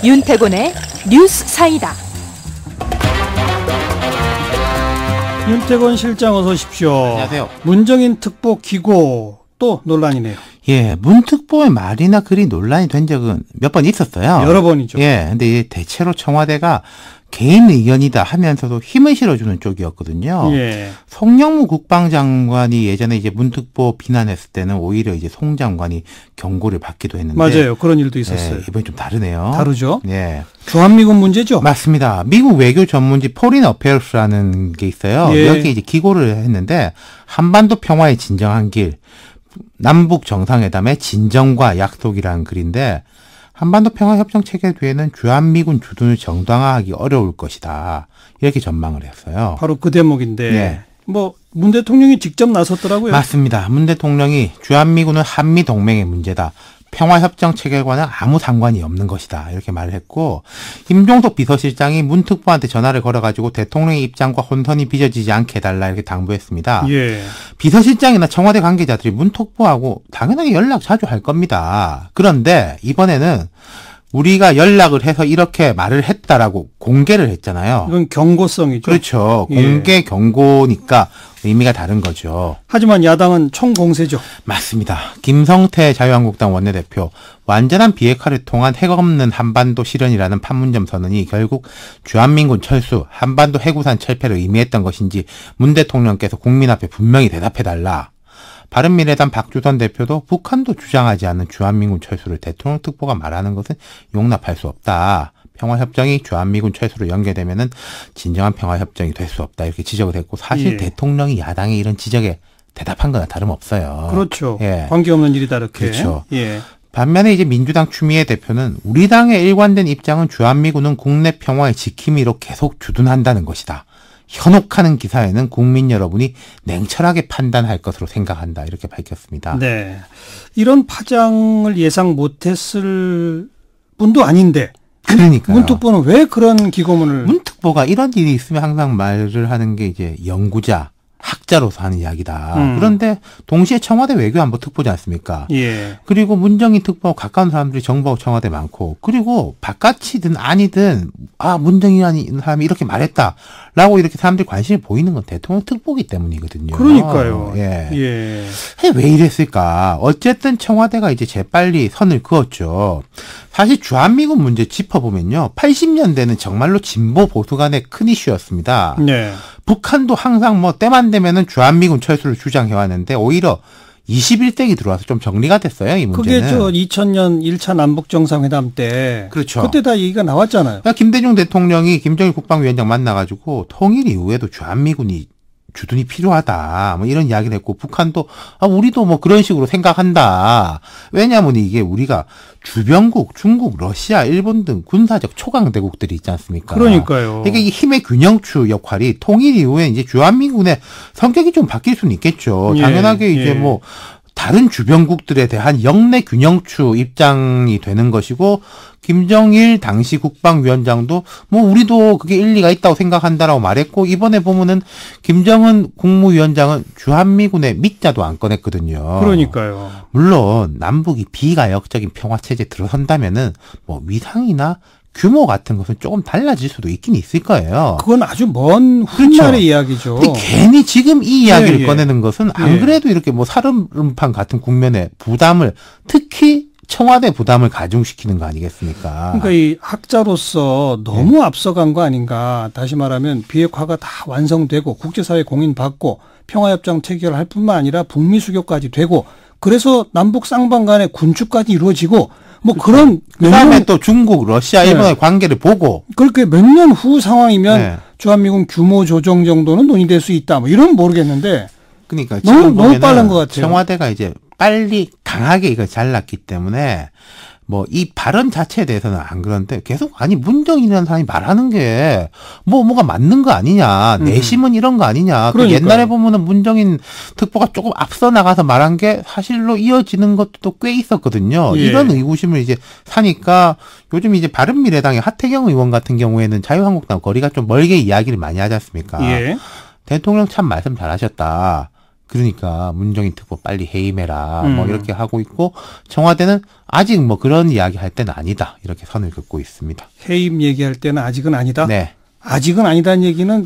윤태곤의 뉴스 사이다. 윤태곤 실장 어서 오십시오. 안녕하세요. 문정인 특보 기고 또 논란이네요. 예, 문 특보의 말이나 글이 논란이 된 적은 몇 번 있었어요. 여러 번이죠. 예, 근데 이게 대체로 청와대가 개인 의견이다 하면서도 힘을 실어주는 쪽이었거든요. 예. 송영무 국방장관이 예전에 이제 문 특보 비난했을 때는 오히려 이제 송 장관이 경고를 받기도 했는데. 맞아요. 그런 일도 있었어요. 예, 이번에 좀 다르네요. 다르죠? 예. 주한미군 문제죠? 맞습니다. 미국 외교 전문지 포린 어페어스라는 게 있어요. 예. 여기 이제 기고를 했는데 한반도 평화의 진정한 길, 남북 정상회담의 진정과 약속이라는 글인데 한반도 평화협정 체결 뒤에는 주한미군 주둔을 정당화하기 어려울 것이다. 이렇게 전망을 했어요. 바로 그 대목인데 예. 뭐 문 대통령이 직접 나섰더라고요. 맞습니다. 문 대통령이 주한미군은 한미동맹의 문제다. 평화협정 체결과는 아무 상관이 없는 것이다. 이렇게 말을 했고 임종석 비서실장이 문 특보한테 전화를 걸어가지고 대통령의 입장과 혼선이 빚어지지 않게 해달라 이렇게 당부했습니다. 예. 비서실장이나 청와대 관계자들이 문 특보하고 당연하게 연락 자주 할 겁니다. 그런데 이번에는 우리가 연락을 해서 이렇게 말을 했다라고 공개를 했잖아요. 이건 경고성이죠. 그렇죠. 예. 공개 경고니까 의미가 다른 거죠. 하지만 야당은 총공세죠. 맞습니다. 김성태 자유한국당 원내대표 완전한 비핵화를 통한 핵 없는 한반도 실현이라는 판문점 선언이 결국 주한미군 철수, 한반도 해구산 철폐를 의미했던 것인지 문 대통령께서 국민 앞에 분명히 대답해달라. 바른미래당 박주선 대표도 북한도 주장하지 않는 주한미군 철수를 대통령 특보가 말하는 것은 용납할 수 없다. 평화협정이 주한미군 철수로 연계되면은 진정한 평화협정이 될 수 없다. 이렇게 지적을 했고 사실 예. 대통령이 야당의 이런 지적에 대답한 거나 다름없어요. 그렇죠. 예. 관계없는 일이다 이렇게. 그렇죠. 예. 반면에 이제 민주당 추미애 대표는 우리 당의 일관된 입장은 주한미군은 국내 평화의 지킴이로 계속 주둔한다는 것이다. 현혹하는 기사에는 국민 여러분이 냉철하게 판단할 것으로 생각한다. 이렇게 밝혔습니다. 네. 이런 파장을 예상 못했을 분도 아닌데 그러니까요. 문 특보는 왜 그런 기고문을 문 특보가 이런 일이 있으면 항상 말을 하는 게 이제 연구자, 학자로서 하는 이야기다. 그런데 동시에 청와대 외교안보 특보지 않습니까? 예. 그리고 문정인 특보하고 가까운 사람들이 정부하고 청와대 많고 그리고 바깥이든 아니든 문정인이라는 사람이 이렇게 말했다라고 이렇게 사람들이 관심을 보이는 건 대통령 특보기 때문이거든요. 그러니까요. 예. 예. 왜 이랬을까? 어쨌든 청와대가 이제 재빨리 선을 그었죠. 사실 주한미군 문제 짚어보면요. 80년대는 정말로 진보 보수 간의 큰 이슈였습니다. 네. 북한도 항상 뭐 때만 되면은 주한미군 철수를 주장해왔는데 오히려 21세기 들어와서 좀 정리가 됐어요, 이 문제는. 그게 저 2000년 1차 남북 정상회담 때 그렇죠. 그때 다 얘기가 나왔잖아요. 김대중 대통령이 김정일 국방위원장 만나가지고 통일 이후에도 주한미군이 주둔이 필요하다. 뭐 이런 이야기를 했고 북한도 우리도 뭐 그런 식으로 생각한다. 왜냐하면 이게 우리가 주변국, 중국, 러시아, 일본 등 군사적 초강대국들이 있지 않습니까? 그러니까요. 이게 힘의 균형추 역할이 통일 이후에 이제 주한미군의 성격이 좀 바뀔 수는 있겠죠. 예, 당연하게 이제 예. 뭐 다른 주변국들에 대한 영내 균형추 입장이 되는 것이고 김정일 당시 국방위원장도 뭐 우리도 그게 일리가 있다고 생각한다라고 말했고 이번에 보면은 김정은 국무위원장은 주한미군의 밑자도 안 꺼냈거든요. 그러니까요. 물론 남북이 비가역적인 평화체제에 들어선다면은 뭐 위상이나 규모 같은 것은 조금 달라질 수도 있긴 있을 거예요. 그건 아주 먼 훗날의 이야기죠. 근데 괜히 지금 이 이야기를 예. 꺼내는 것은 안 예. 그래도 이렇게 뭐 살얼음판 같은 국면에 부담을 특히 청와대 부담을 가중시키는 거 아니겠습니까? 그러니까 이 학자로서 너무 앞서간 거 아닌가. 다시 말하면 비핵화가 다 완성되고 국제사회 공인받고 평화협정 체결할 뿐만 아니라 북미 수교까지 되고 그래서 남북 쌍방 간의 군축까지 이루어지고 뭐 그런 그다음에 또 중국, 러시아, 일본의 관계를 보고 그렇게 몇 년 후 상황이면 네. 주한미군 규모 조정 정도는 논의될 수 있다. 뭐 이런 모르겠는데 그러니까 너무 지금 보면은 빠른 것 같아요. 청와대가 이제 빨리 강하게 이걸 잘랐기 때문에 뭐 이 발언 자체에 대해서는 안 그런데 계속 문정인이라는 사람이 말하는 게 뭐가 맞는 거 아니냐 내심은 이런 거 아니냐 그 옛날에 보면은 문정인 특보가 조금 앞서 나가서 말한 게 사실로 이어지는 것도 꽤 있었거든요. 예. 이런 의구심을 이제 사니까 요즘 이제 바른미래당의 하태경 의원 같은 경우에는 자유한국당 거리가 좀 멀게 이야기를 많이 하지 않습니까? 예. 대통령 참 말씀 잘하셨다. 그러니까 문정인 특보 빨리 해임해라 뭐 이렇게 하고 있고 청와대는 아직 뭐 그런 이야기 할 때는 아니다 이렇게 선을 긋고 있습니다. 해임 얘기할 때는 아직은 아니다. 네. 아직은 아니다는 얘기는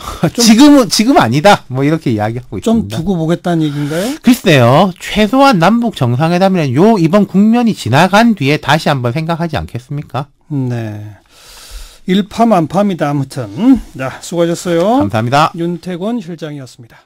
지금 아니다 뭐 이렇게 이야기하고 좀 있습니다. 두고 보겠다는 얘기인가요? 글쎄요. 최소한 남북 정상회담이라는 요 이번 국면이 지나간 뒤에 다시 한번 생각하지 않겠습니까? 네. 일파만파입니다. 아무튼 자, 수고하셨어요. 감사합니다. 윤태권 실장이었습니다.